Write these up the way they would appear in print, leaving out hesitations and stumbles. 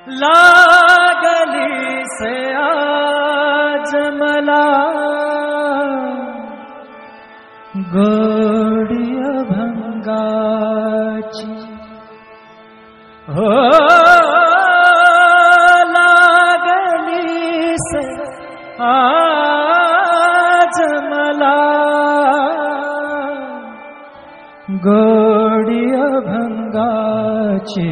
लागली से आज मला गोडी अभंगाची हो लागली से आज मला गोडी अभंगाची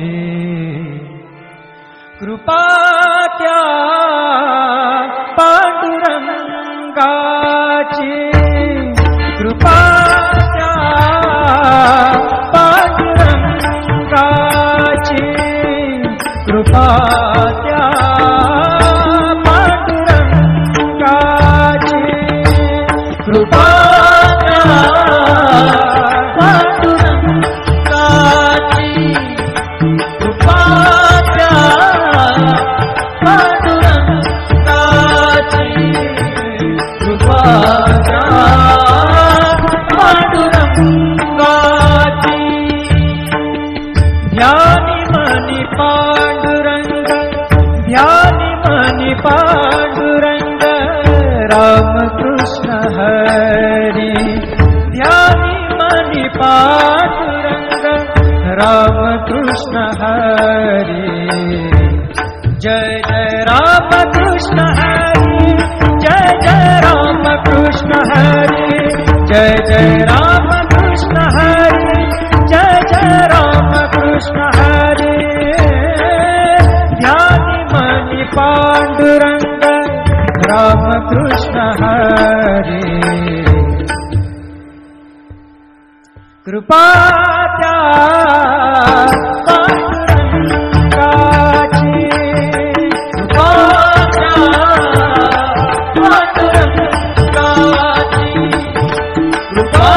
कृपा त्या पांडुरंगाची कृपा त्या पांडुरंगाची कृपा त्या पांडुरंगाची कृपा त्या पांडुरंगाची कृपा त्या पांडुरंगाची कृपा त्या पांडुरंगाची ध्यानी मनी पांडुरंग ध्यानी मनी पांडुरंग रामकृष्ण हरी ध्यानी मनी पांडुरंग रामकृष्ण हरी जय जय रामकृष्ण हरी जय जय रामकृष्ण हरी जय जय रामकृष्ण हरी जय जय रामकृष्ण हरी ध्यानी मनी पांडुरंग रामकृष्ण हरी कृपा त्या पांडुरंगाची कृपा त्या पांडुरंगाची कृपा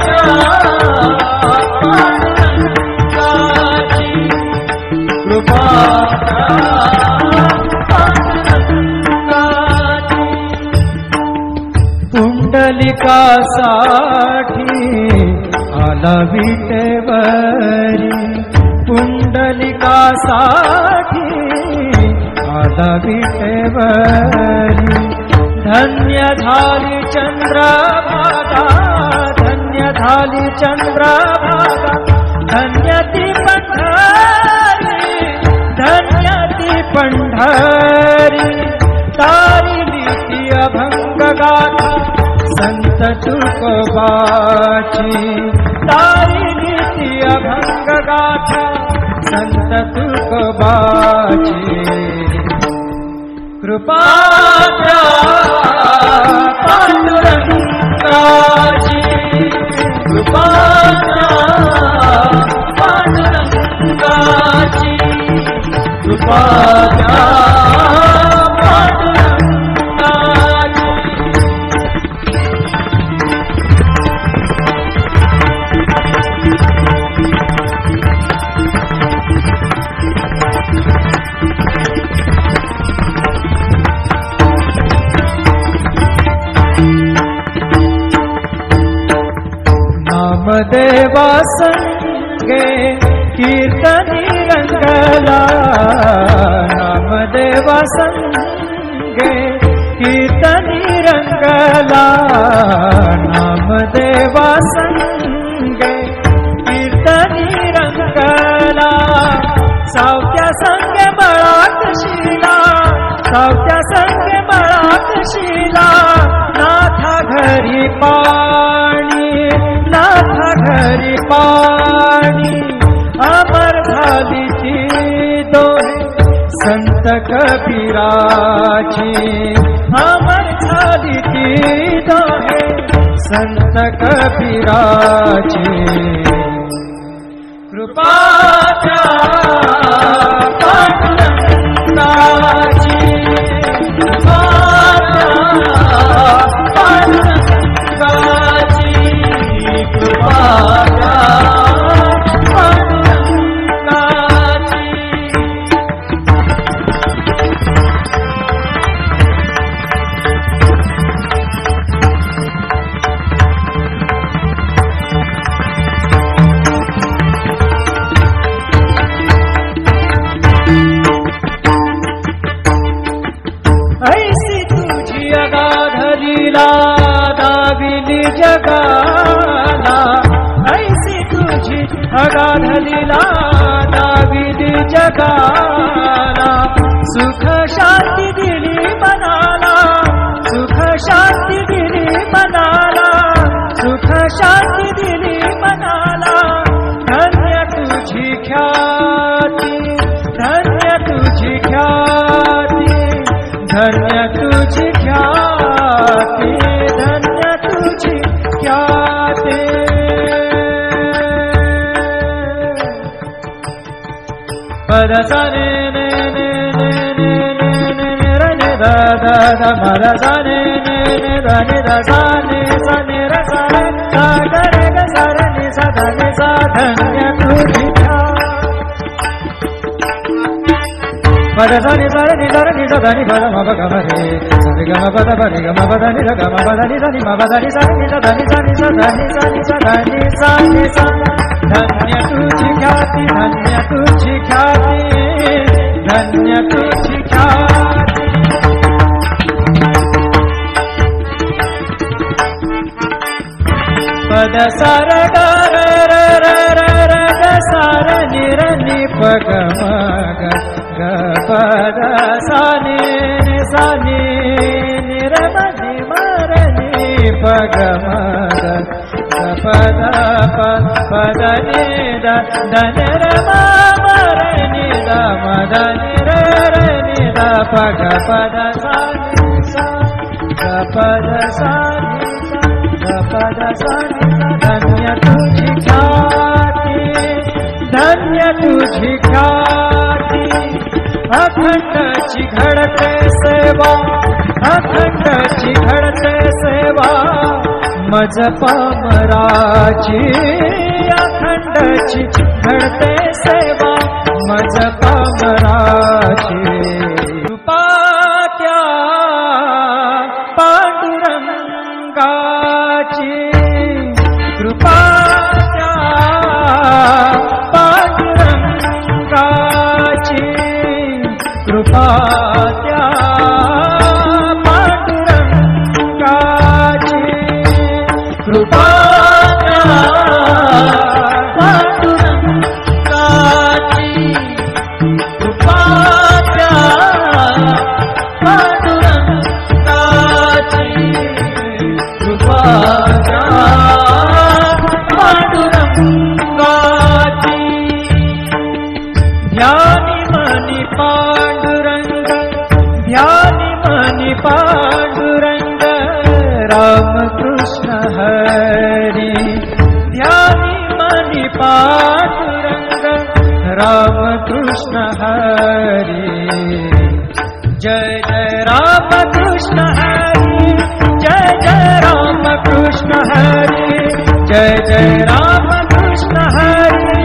त्या पांडुरंगाची कृपा त्या पांडुरंगाची पुंडलिकासाठी आला विटेवरी पुंडलिकासाठी आला विटेवरी धन्य झाली चंद्रभागा धन्य झाली चंद्रभागा धन्य ती पंढरी धन्य ती पंढरी तारिली ती अभंग गाथा संत तुकोबाची तारिली ती अभंग गाथा संत तुकोबाची कृपा त्या पांडुरंगाची कृपा त्या पांडुरंगाची कृपा त्या नामदेवा संगे कीर्तनी रंगला नामदेवा संगे कीर्तनी रंगला नामदेवा संगे कीर्तनी रंगला सावत्या संगे मळात शिला सावत्या संगे मळात शिला नाथा घरी पाणी नाथा घरी पाणी अमर झाली ती दोहे संत कबीराची अमर झाली ती दोहे संत कबीराची कृपा त्या पांडुरंगाची कृपा त्या पांडुरंगाची कृपा त्या पांडुरंगाची जगाला ऐसी तुझी अगाध लीला दाविदी जगाला सुख शांती दिली मनाला सुख शांती दिली मनाला सुख शांती दिली मनाला धन्य तुझी ख्याती धन्य तुझी ख्याती धन्य तुझी ख्याती धन्य तुझी ख्याती पद सा ने ने ने ने ने ने ने ने र ने दा दा दा म र सा ने ने ने दा ने दा सा ने र सा रे सा ग रे ग सा रे नि सा धा नि सा धन्य तुझी पद सा नि सा रे नि सा धा नि पद म प ग म रे सा रे ग म प द प रे ग म प द नि र ग म प द नि सा नि म प द नि सा नि सा धा नि सा नि सा धा नि सा नि सा धा नि सा नि सा धन्य तुझी ख्याती धन्य तुझी ख्याती धन्य तुझी ख्याती पद सार ग र र र र र ग सार नि र नि प ग म ग ग पद सा नि सा नि नि र म नि म र नि प ग म ग प द प प द नि द द नि र म म र नि द म द नि र र नि द प ग प द सा नि सा ग प द सा नि सा ग प द सा नि सा धन्य तुझी ख्याती धन्य तुझी ख्याती अखंडची घडते सेवा अखंडची घडते सेवा मज पामराची अखंडची घडते सेवा मज पामराची कृपा त्या पांडुरंगाची कृपा त्या पांडुरंगाची कृपा त्या पांडुरंगाची कृपा त्या पांडुरंगाची कृपा त्या पांडुरंगाची कृपा त्या पांडुरंगाची ध्यानी मनी पांडुरंग ध्यानी मनी पांडुरंग रामकृष्ण हरी ध्यानी मनी पांडुरंग रामकृष्ण हरी जय जय रामकृष्ण हरी जय जय रामकृष्ण हरी जय जय रामकृष्ण हरी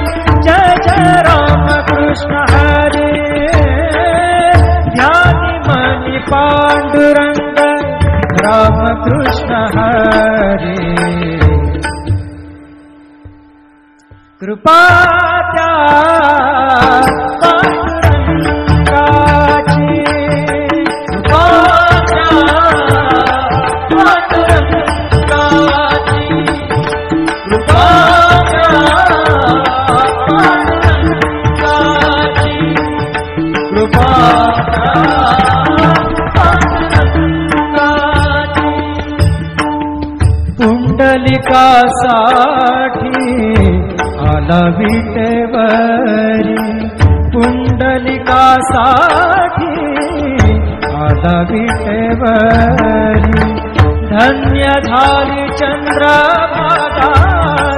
जय जय रामकृष्ण हरी ध्यानी मनी पांडुरंग रामकृष्ण हरी कृपा त्या पांडुरंगाची कृपा त्या पांडुरंगाची कृपा त्या पांडुरंगाची कृपा त्या पांडुरंगाची पुंडलिकासाठी आला विटेवरी पुंडलिकासाठी आला विटेवरी धन्य झाली चंद्रभागा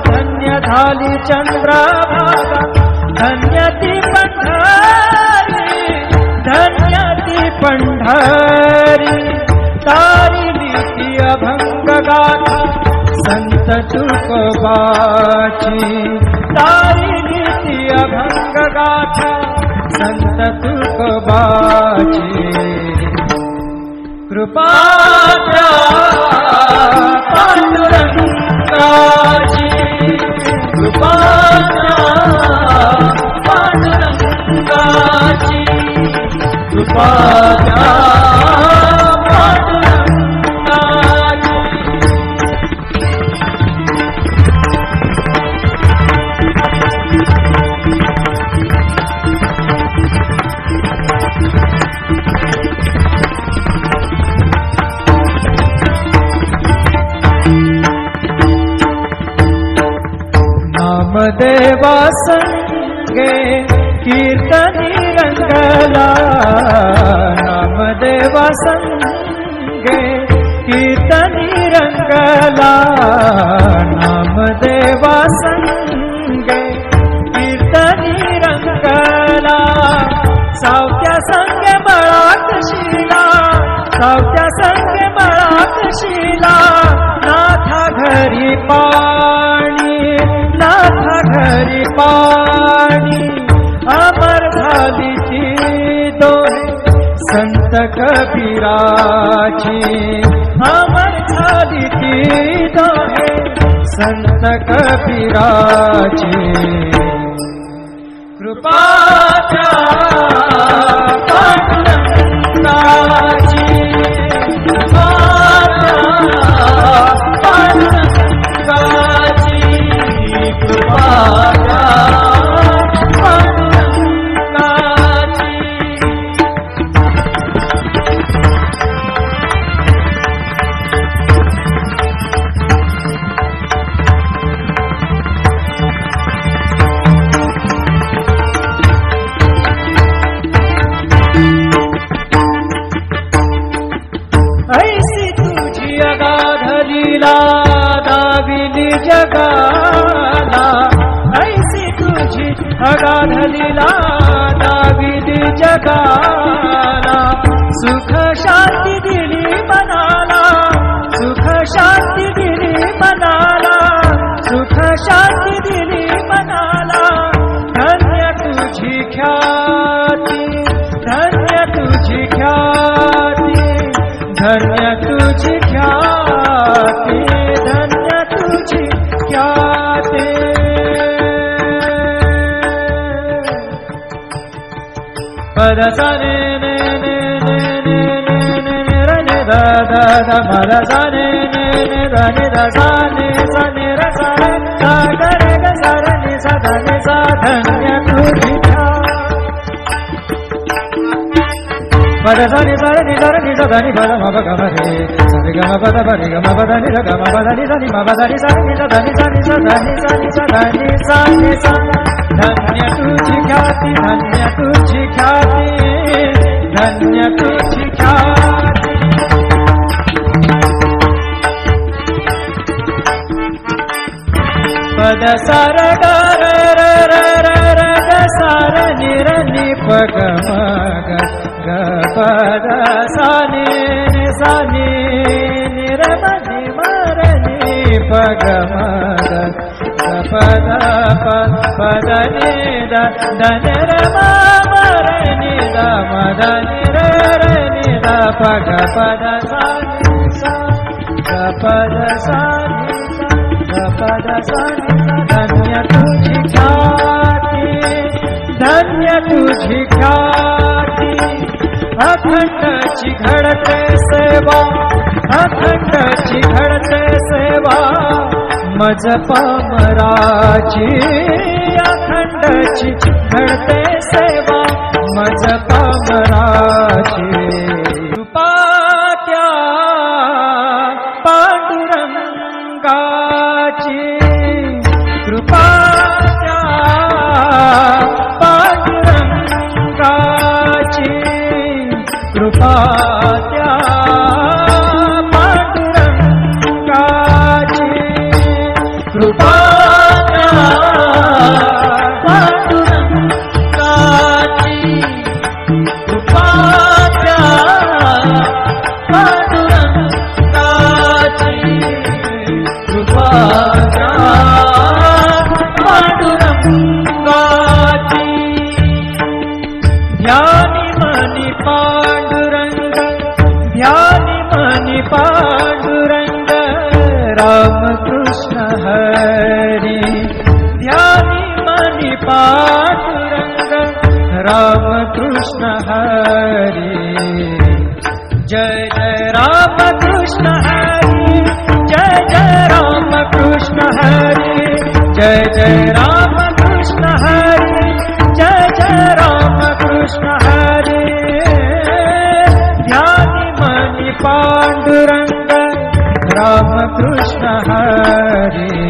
धन्य झाली चंद्रभागा धन्य ती पंढरी धन्य ती पंढरी तारिली ती अभंग गाथा संत तुकोबाची तारिली ती अभंग गाथा संत तुकोबाची कृपा त्या पांडुरंगाची कृपा त्या पांडुरंगाची कृपा त्या पांडुरंगाची नामदेवा संगे कीर्तनी रंगला नामदेवा संगे कीर्तनी रंगला सावत्या संगे मळात शिला सावत्या संगे मळात शिला नाथा घरी पाणी नाथा घरी पाणी अमर झाली ती दोहे संत कबीराची अमर झाली ती दोहे संत कबीराची कृपाच्या पांडुरंगाची कृपाच्या पांडुरंगाची कृपाच्या दाविली जगाला ऐसी तुझी अगाध लीला दाविली जगाला सुख शांती दिली मनाला सुख शांती दिली मनाला सुख शांती दिली मनाला धन्य तुझी ख्याती धन्य तुझी ख्याती धन्य तुझी ख्याती धन्य तुझी ख्याती पद सा ने ने ने ने ने ने ने रे ने दा दा दा पद सा ने ने ने दा ने दा सा ने रे सा रे सा गा रे गा सा रे ने सा धा ने सा धन्य तुझी पद सा ने सा रे ने सा धा नि पद म प ग म रे सा रे ग म प द प रे ग म प द नि रे ग म प द नि सा नि म प द नि सा नि सा धा नि सा नि सा धा नि सा नि सा धा नि सा नि सा धन्य तुझी ख्याती धन्य तुझी ख्याती धन्य तुझी ख्याती पद सार ग र र र र र ग सार नि र नि प ग म ग ग पद सा नि सा नि नि र म नि म र नि प ग म ग प द प द नि द द नि र म म र नि द म द नि र र नि द प ग प द सा नि सा ग प द सा नि सा ग प द सा नि सा धन्य तुझी ख्याती धन्य तुझी ख्याती अखंडची घडते सेवा अखंडची घडते सेवा मज पामराची अखंडची घडते सेवा मज पामराची कृपात्या पांडुरंगाची कृपात्या पांडुरंगाची कृपात्या पांडुरंगाची कृपात्या पांडुरंगाची कृपात्या पांडुरंगाची कृपात्या पांडुरंगाची ध्यानी मनी पांडुरंग ध्यानी मनी पांडुरंग रामकृष्ण हरी ध्यानी मनी पांडुरंग रामकृष्ण हरी जय जय रामकृष्ण हरी जय जय रामकृष्ण हरी जय जय रामकृष्ण हरी जय जय रामकृष्ण हरी ध्यानी मनी पांडुरंग रामकृष्ण हरी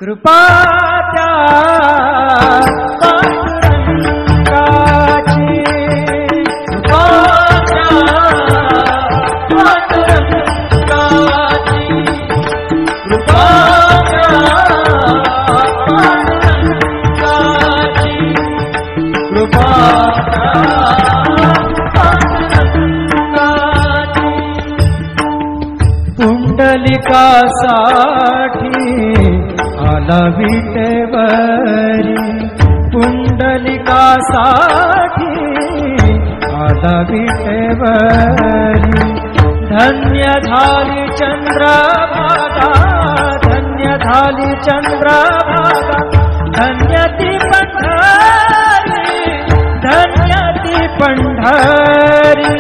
कृपात्या पांडुरंगाची कृपाच्या पुंडलिकासाठी आला विटेवरी पुंडलिकासाठी आला विटेवरी धन्य झाली चंद्रभागा धन्य झाली चंद्रभागा धन्य ती पंढरी धन्य ती पंढरी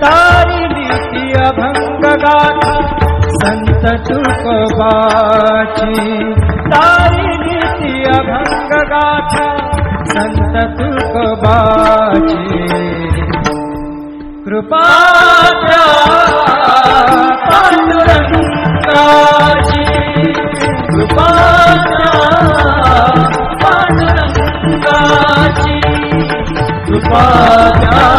तारिली ती अभंग गाथा संत तुकोबाची तारिली ती अभंग गाथा संत तुकोबाची कृपाच्या पांडुरंगाची कृपाच्या पांडुरंगाची कृपाच्या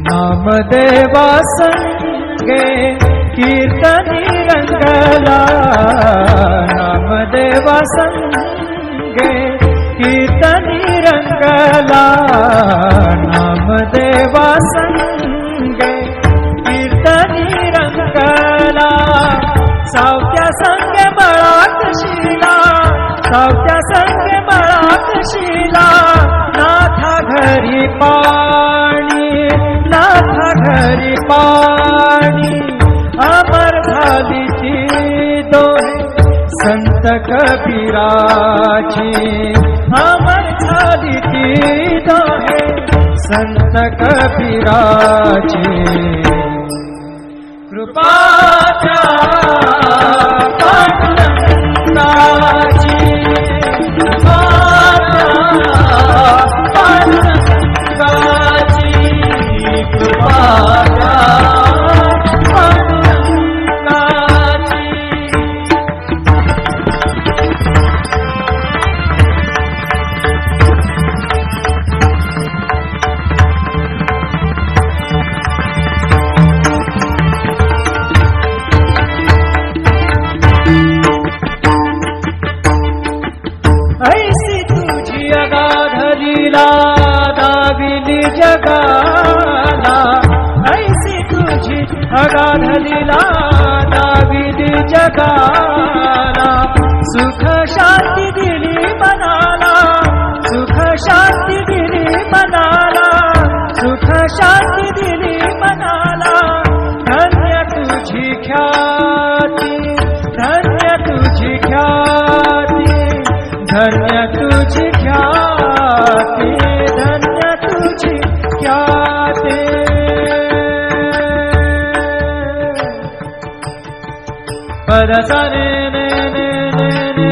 नामदेवा संगे कीर्तनी रंगला नामदेवा संगे कीर्तनी रंगला नामदेवा संगे कीर्तनी रंगला सावत्या संगे मळात शिला सावत्या संगे मळात शिला नाथा घरी पाणी नाथा घरी पाणी अमर झाली ती दोहे संत कबीराची अमर झाली ती दोहे संत कबीराची कृपाच्या पांडुरंगाची कृपाच्या पांडुरंगाची कृपाच्या पांडुरंगाची ऐसी तुझी अगाधरीला दाविली जगाला ऐसी तुझी अगाधलीला दाविली जगाला सुख शांती दिली मनाला सुख शांती दिली मनाला सुख शांती दिली मनाला धन्य तुझी ख्याती धन्य तुझी ख्याती धन्य तुझी ख्याती धन्य तुझी ख्याती पद सा ने ने ने ने ने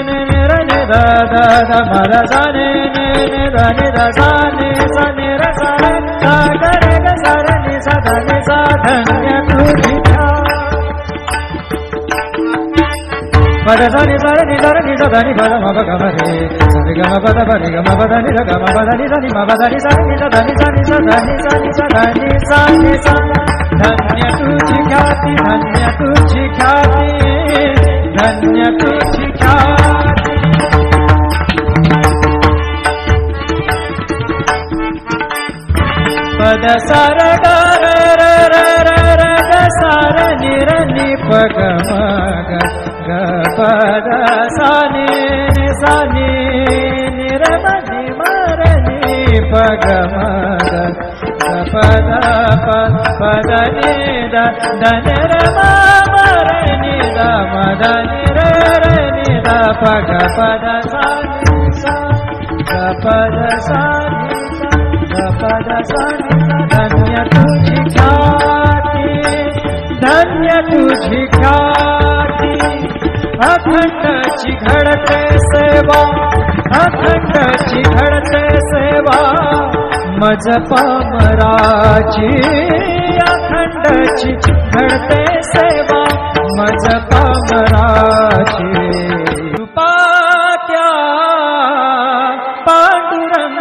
ने ने रे ने दा दा दा पद सा ने ने ने दा ने दा सा ने र सा रे सा ग रे ग सा रे नि सा ध नि सा धन्य तुझी पद सा नि सा रे नि सा ध नि पद म प ग म रे सा रे ग म पद प रे ग म पद नि र ग म पद नि सा नि म पद नि सा नि सा ध नि सा नि सा ध नि सा नि सा ध नि सा नि सा धन्य तुझी ख्याती धन्य तुझी ख्याती धन्य तुझी ख्याती पद सार ग र र र र र ग सार नि र नि प ग म ग ग पद सा नि सा नि नि र म नि म र नि प ग म ग पद पद नि द ध नि र म म र नि द म द नि र र नि द प ग पद सा नि सा ग पद सा नि सा ग पद सा नि सा धन्य तुझी ख्याती धन्य तुझी ख्याती अखंडची घडते सेवा अखंडची घडते सेवा मज पामराची अखंडची घडते सेवा मज पामराची कृपा त्या पांडुरंगाची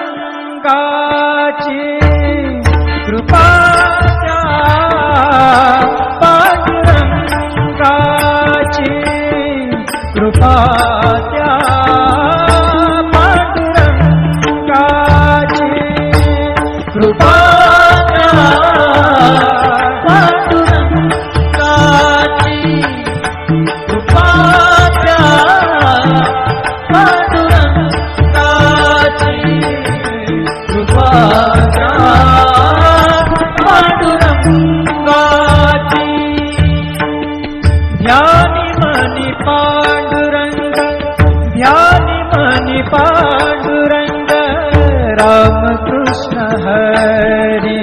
कृपा त्या पांडुरंगाची कृपा त्या पांडुरंगाची कृपा ध्यानी मनी पांडुरंग ध्यानी मनी पांडुरंग रामकृष्ण हरी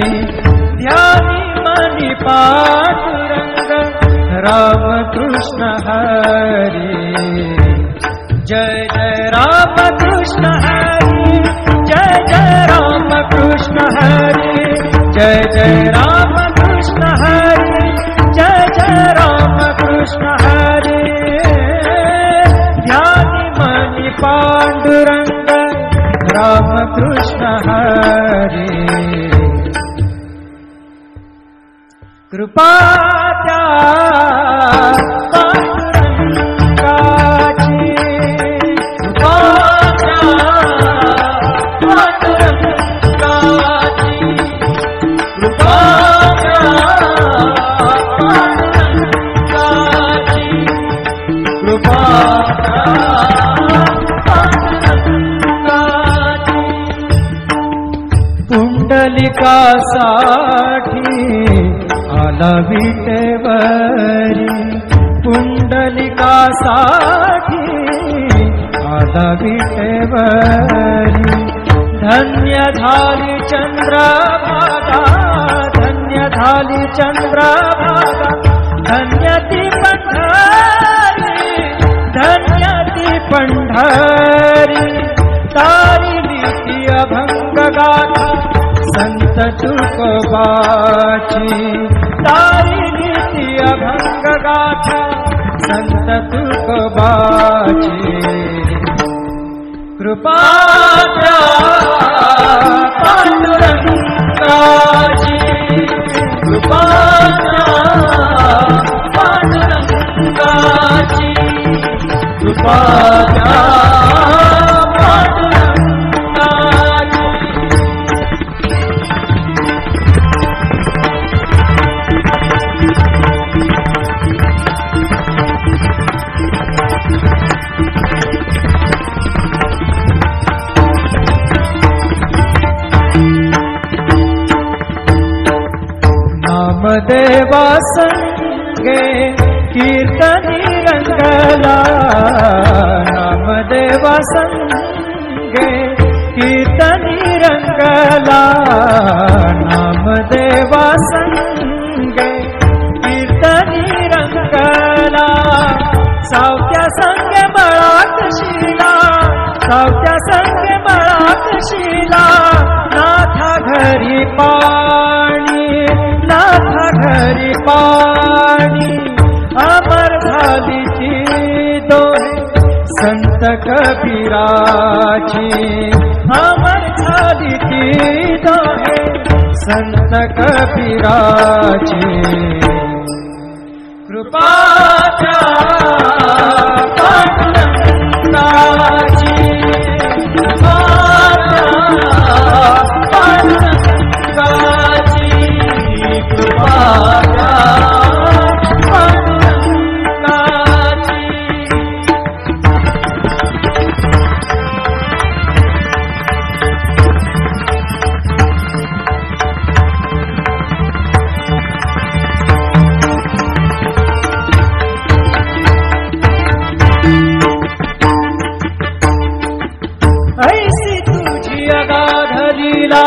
ध्यानी मनी पांडुरंग रामकृष्ण हरी जय जय रामकृष्ण हरी जय जय रामकृष्ण हरी जय जय रामकृष्ण हरी जय जय रामकृष्ण हरी ध्यानी मनी पांडुरंग रामकृष्ण हरी कृपा त्या पांडुरंगाची कृपा त्या पांडुरंगाची कृपा त्या पांडुरंगाची कृपा त्या पांडुरंगाची पुंडलिकासाठी आला विटेवरी पुंडलिकासाठी आला विटेवरी धन्य झाली चंद्रभागा धन्य झाली चंद्रभागा धन्य ती पंढरी धन्य ती पंढरी तारिली ती अभंग गाथा संत तुकोबाची तारिली ती अभंग गाथा संत तुकोबाची कृपा त्या पांडुरंगाची कृपा त्या पांडुरंगाची कृपा त्या नामदेवा संगे कीर्तनी रंगला नामदेवा संगे कीर्तनी रंगला नामदेवा संगे कीर्तनी रंगला सावत्या संगे मळात शिला सावत्या संगे मळात शिला नाथा घरी पाणी नाथा घरी पाणी अमर झाली ती दोहे संत कबीराची अमर झाली ती दोहे संत कबीराची कृपा त्या पांडुरंगाची कृपा त्या पांडुरंगाची कृपा त्या पांडुरंगाची ऐसी तुझी अगाधलीला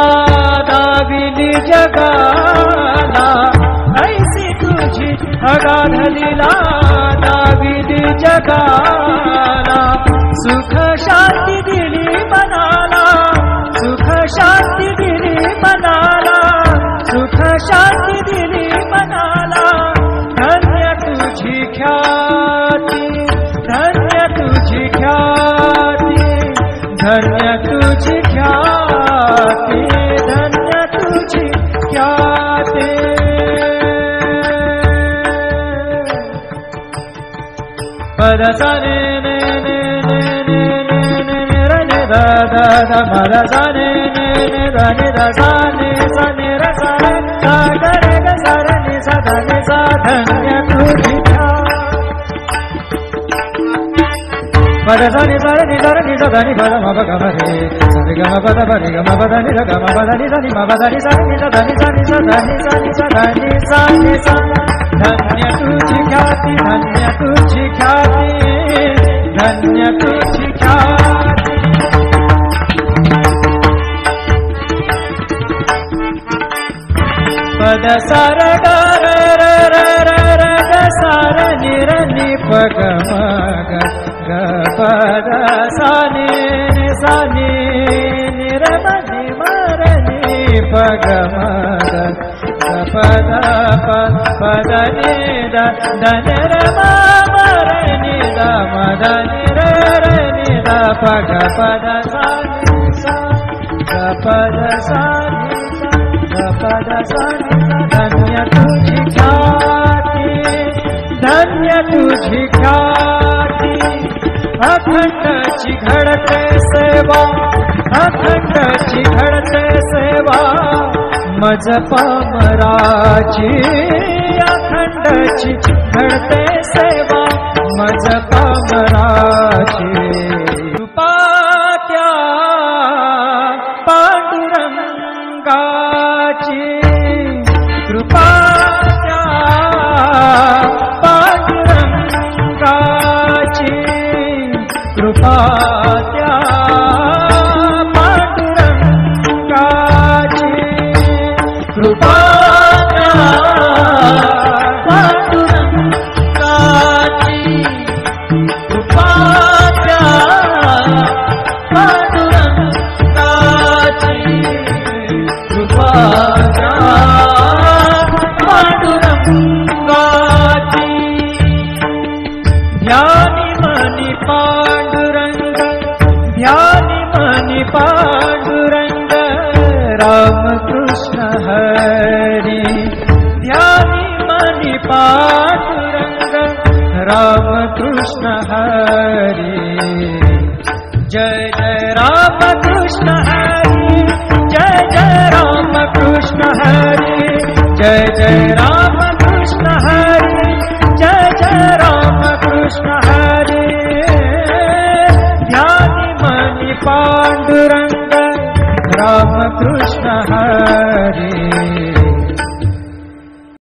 दाविली जगाला ऐसी तुझी अगाधलीला दाविली जगाला सुख शांती दिली मनाला सुख शांती दिली मनाला सुख शांती दिली धन्य तुझी ख्याती, धन्य तुझी ख्याती. पद सा ने ने ने ने ने ने ने र ने दा दा दा मा दा सा ने ने ने दा ने दा सा ने र सा रे सा ग रे ग सा रे नि सा धा नि सा. धन्य तुझी पद सा नि सा रे नि सा रे नि सा धा नि प द म प ग म रे सा रे ग म प द प रे ग म प द नि ध ग म प द नि ध नि म प द नि सा नि सा धा नि सा नि सा धा नि सा नि सा धा नि सा नि सा. धन्य तुझी ख्याति, धन्य तुझी ख्याति, धन्य तुझी ख्याति. पद सा र ग र र र र र ग सा र नि र नि प ग म ग ग प द सा नि नि सा नि नि र म नि म र नि प ग म ग ग प द प प द नि द द नि र म म र नि द म द नि र र नि द प ग प द सा नि सा ग प द सा नि सा ग प द सा नि सा. धन्य तुझी ख्याति, धन्य तुझी ख्याति. अखंड ची घडते सेवा, अखंड ची घडते सेवा मज पामराची. अखंड ची घडते सेवा मज पामराची. कृपा त्या पांडुरंगाची, कृपा त्या पांडुरंगाची, कृपा त्या पांडुरंगाची, कृपा त्या पांडुरंगाची, कृपा त्या पांडुरंगाची, कृपा त्या पांडुरंगाची. ध्यानी मनी पांडुरंग, ध्यानी मनी पांडुरंग, राम कृष्ण हरी. ध्यानी मनी पांडुरंग, राम कृष्ण हरी. जय जय राम कृष्ण हरी, जय जय राम कृष्ण हरी, जय जय राम.